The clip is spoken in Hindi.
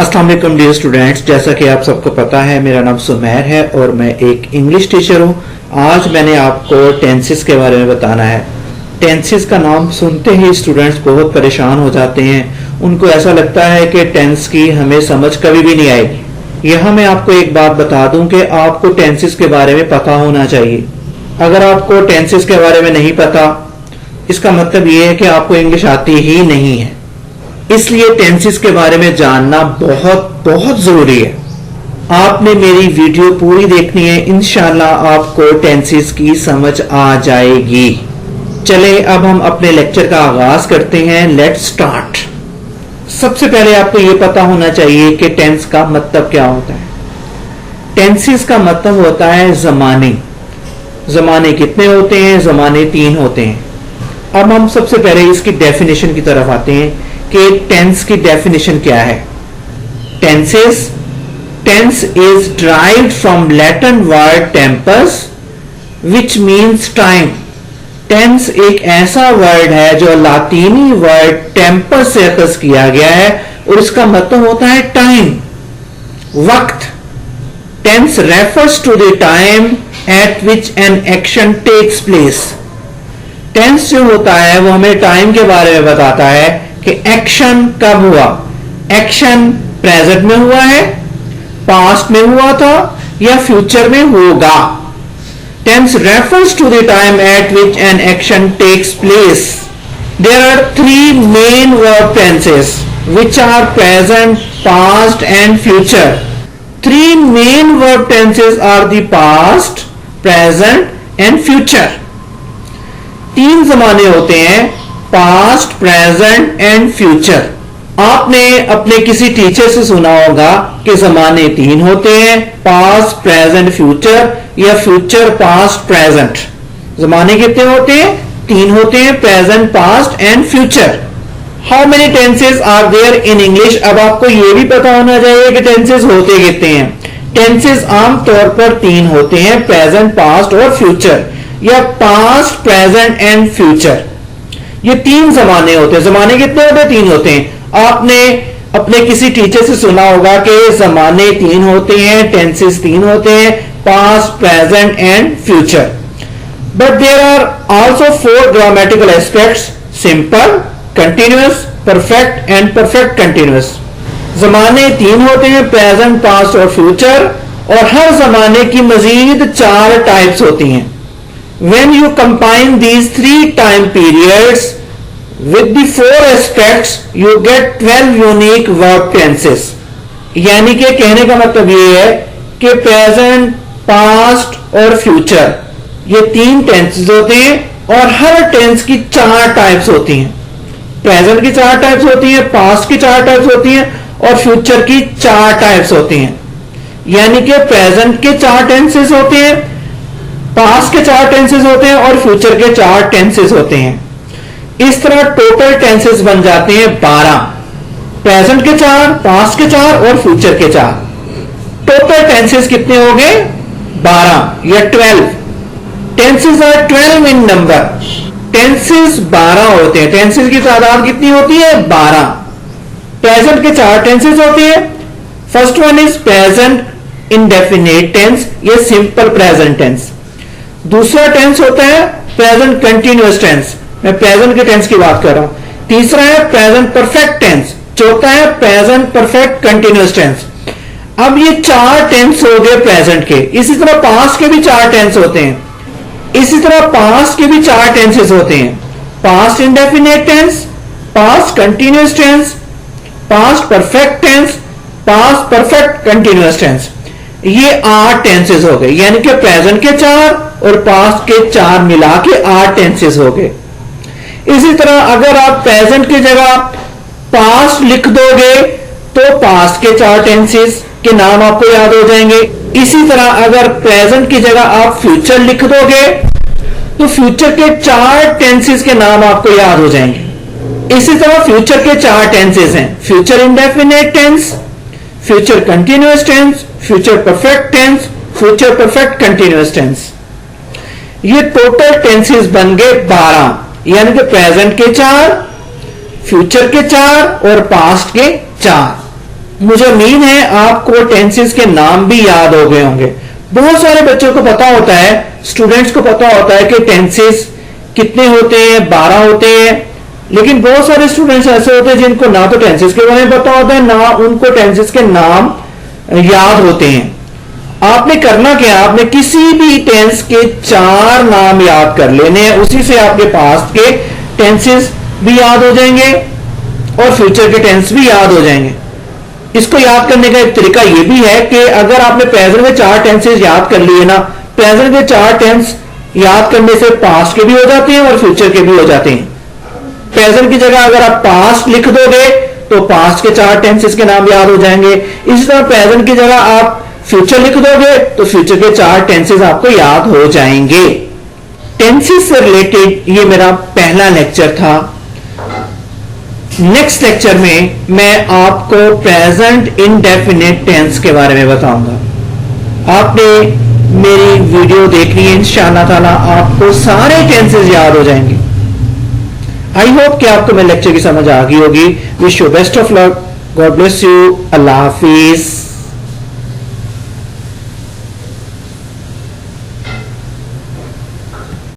अस्सलाम वालेकुम डियर स्टूडेंट्स, जैसा कि आप सबको पता है मेरा नाम सुमेर है और मैं एक इंग्लिश टीचर हूं। आज मैंने आपको टेंसेस के बारे में बताना है। टेंसेस का नाम सुनते ही स्टूडेंट्स बहुत परेशान हो जाते हैं। उनको ऐसा लगता है कि टेंस की हमें समझ कभी भी नहीं आएगी। यहाँ मैं आपको एक बात बता दूं कि आपको टेंसेस के बारे में पता होना चाहिए। अगर आपको टेंसेस के बारे में नहीं पता, इसका मतलब ये है कि आपको इंग्लिश आती ही नहीं है। इसलिए टेंसेस के बारे में जानना बहुत बहुत जरूरी है। आपने मेरी वीडियो पूरी देखनी है, इंशाल्लाह आपको टेंसेस की समझ आ जाएगी। चले अब हम अपने लेक्चर का आगाज करते हैं। Let's start. सबसे पहले आपको यह पता होना चाहिए कि टेंस का मतलब क्या होता है। टेंसेस का मतलब होता है जमाने। जमाने कितने होते हैं? जमाने 3 होते हैं। अब हम सबसे पहले इसकी डेफिनेशन की तरफ आते हैं कि टेंस की डेफिनेशन क्या है। Tense is derived from Latin word tempus which means time. Tense एक ऐसा वर्ड है जो लातीनी वर्ड टेम्पस से अखज किया गया है और इसका मतलब होता है टाइम, वक्त। Tense refers to the time at which an action takes place. Tense जो होता है वो हमें टाइम के बारे में बताता है कि एक्शन कब हुआ। एक्शन प्रेजेंट में हुआ है, पास्ट में हुआ था या फ्यूचर में होगा। Tense refers to the time at which an action takes place. There are 3 main verb tenses which are present, past and future. 3 main verb tenses are the past, present and future. 3 जमाने होते हैं, पास्ट, प्रेजेंट एंड फ्यूचर। आपने अपने किसी टीचर से सुना होगा कि जमाने 3 होते हैं, पास्ट, प्रेजेंट, फ्यूचर या फ्यूचर, पास्ट, प्रेजेंट। जमाने कितने होते हैं? 3 होते हैं, present, past and future. How many tenses are there in English? अब आपको यह भी पता होना चाहिए कि टेंसेस होते कितने हैं। टेंसेस आमतौर पर 3 होते हैं, प्रेजेंट, पास्ट और फ्यूचर या पास्ट, प्रेजेंट एंड फ्यूचर। ये 3 जमाने होते हैं। जमाने कितने होते हैं? 3 होते हैं। आपने अपने किसी टीचर से सुना होगा कि जमाने 3 होते हैं, टेंसेस 3 होते हैं, past, present and future. But there are also 4 grammatical aspects: simple, continuous, perfect and perfect continuous. जमाने 3 होते हैं, प्रेजेंट, पास्ट और फ्यूचर, और हर जमाने की मजीद 4 टाइप्स होती हैं। When you combine these 3 time periods with the 4 aspects, you get 12 unique verb tenses. यानी कि कहने का मतलब ये है कि प्रेजेंट, पास्ट और फ्यूचर ये 3 टेंसेस होते हैं और हर टेंस की 4 टाइप्स होती हैं। प्रेजेंट की 4 टाइप्स होती हैं, पास्ट की 4 टाइप्स होती हैं और फ्यूचर की 4 टाइप्स होती हैं। यानी कि प्रेजेंट के 4 टेंसेस होते हैं, पास्ट के 4 टेंसेस होते हैं और फ्यूचर के 4 टेंसेस होते हैं। इस तरह टोटल टेंसेस बन जाते हैं 12। प्रेजेंट के 4, पास्ट के 4 और फ्यूचर के 4। टोटल टेंसेस कितने हो गए? 12 या 12। Tenses are 12 in number. Tenses 12 होते हैं। टेंसेस की तादाद कितनी होती है? 12। प्रेजेंट के 4 टेंसेस होते हैं। First one is present indefinite tense, ये सिंपल प्रेजेंट टेंस। दूसरा टेंस होता है प्रेजेंट कंटिन्यूअस टेंस, मैं प्रेजेंट के टेंस की बात कर रहा हूं। तीसरा है प्रेजेंट परफेक्ट टेंस। चौथा है प्रेजेंट परफेक्ट कंटिन्यूअस टेंस। अब ये 4 टेंस हो गए प्रेजेंट के। इसी तरह पास्ट के भी 4 टेंस होते हैं। इसी तरह पास्ट के भी 4 टेंसेस होते हैं: past indefinite tense, past continuous tense, past perfect tense, past perfect continuous tense. ये 8 टेंसेस हो गए। यानी कि प्रेजेंट के 4 और पास्ट के 4 मिला के 8 टेंसेस हो गए। इसी तरह अगर आप प्रेजेंट की जगह पास्ट लिख दोगे तो पास्ट के 4 टेंसेस के नाम आपको याद हो जाएंगे। इसी तरह अगर प्रेजेंट की जगह आप फ्यूचर लिख दोगे तो फ्यूचर के 4 टेंसेस के नाम आपको याद हो जाएंगे। इसी तरह फ्यूचर के 4 टेंसेस हैं: future indefinite tense, future continuous tense, future perfect tense, future perfect continuous tense. ये टोटल टेंसेस बन गए 12। यानी कि प्रेजेंट के 4, फ्यूचर के 4 और पास्ट के 4। मुझे उम्मीद है आपको टेंसेस के नाम भी याद हो गए होंगे। बहुत सारे बच्चों को पता होता है, स्टूडेंट्स को पता होता है कि टेंसेस कितने होते हैं, 12 होते हैं, लेकिन बहुत सारे स्टूडेंट्स ऐसे होते हैं जिनको ना तो टेंसेस के बारे में पता होता है, ना उनको टेंसेस के नाम याद होते हैं। आपने करना क्या, आपने किसी भी टेंस के 4 नाम याद कर लेने हैं, उसी से आपके पास्ट के टेंसेस भी याद हो जाएंगे और फ्यूचर के टेंस भी याद हो जाएंगे। इसको याद करने का एक तरीका यह भी है कि अगर आपने प्रेजेंट के 4 टेंसेस याद कर लिए ना, प्रेजेंट के 4 टेंस याद करने से पास्ट के भी हो जाते हैं और फ्यूचर के भी हो जाते हैं। प्रेजेंट की जगह अगर आप पास्ट लिख दोगे तो पास्ट के 4 टेंसेस के नाम याद हो जाएंगे। इसी तरह प्रेजेंट की जगह आप फ्यूचर लिख दोगे तो फ्यूचर के 4 टेंसेस आपको याद हो जाएंगे। टेंसेस से रिलेटेड ये मेरा पहला लेक्चर था। नेक्स्ट लेक्चर में मैं आपको प्रेजेंट इंडेफिनिट टेंस के बारे में बताऊंगा। आपने मेरी वीडियो देखनी है, इंशाअल्लाह ताला आपको सारे टेंसेस याद हो जाएंगे। आई होप कि आपको मेरे लेक्चर की समझ आ गई होगी। Wish you best of luck, God bless you, Allah Hafiz.